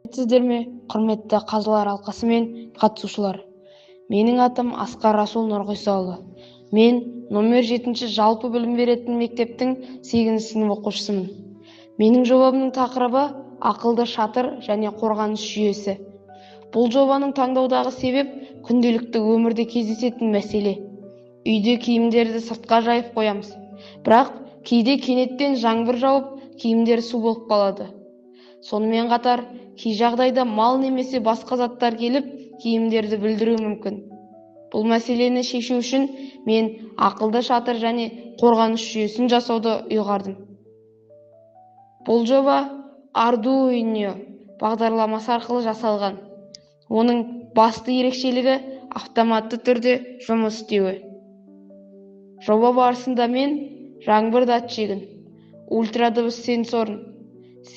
Сіздер ме, құрметті қазылар алқасы мен қатысушылар. Менің атым Асқар Расул Нұрғисаұлы. Мен номер 7 жалпы білім беретін мектептің 8 сынып оқушысымын. Менің жобамның тақырыбы ақылды шатыр және қорғаныс жүйесі. Бұл жобаның таңдаудағы себеп күнделікті өмірде кездесетін мәселе. Үйде киімдерді сыртқа жайып қоямыз. Бірақ кейде кенеттен жаңбыр жауып, киімдер су болып қалады. Сонымен қатар, кей жағдайда мал немесе басқа заттар келіп, киімдерді бүлдіруі мүмкін. Бұл мәселені шешу үшін мен ақылды шатыр және қорғаныс жүйесін жасауды ұйғардым. Бұл жоба Arduino бағдарламасы арқылы жасалған. Оның басты ерекшелігі автоматты түрде жұмыс істеуі. Жоба барысында мен жаңбыр датчигін, ультрадыбыс сенсорын,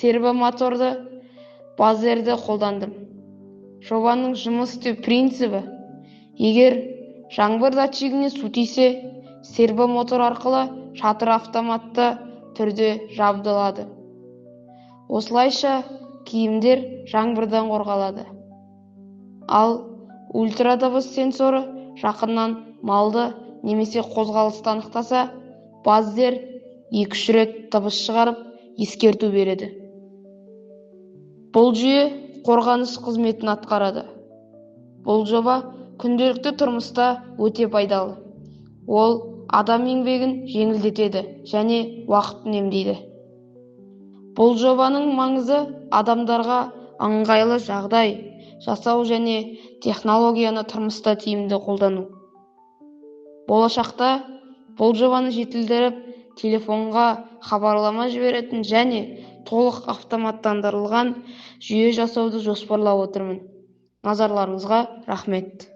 сервомоторды, базерді қолдандым. Жобаның жұмыс істеу принципі: егер жаңбыр датчигіне су тисе, сервомотор арқылы шатыр автоматты түрде жабдылады. Осылайша киімдер жаңбырдан қорғалады. Ал ультрадыбыс сенсоры жақыннан малды немесе қозғалысты анықтаса, базер 2-3 рет дыбыс шығарып, ескерту береді. Бұл жүйе қорғаныс қызметін атқарады. Бұл жоба күнделікті тұрмыста өте пайдалы. Ол адам еңбегін жеңілдетеді және уақытын үнемдейді. Бұл жобаның маңызы адамдарға ыңғайлы жағдай жасау және технологияны тұрмыста тиімді қолдану. Болашақта бұл жобаны жетілдіріп, телефонға хабарлама жіберетін және толық автоматтандырылған жүйе жасауды жоспарлап отырмын. Назарларыңызға рахмет.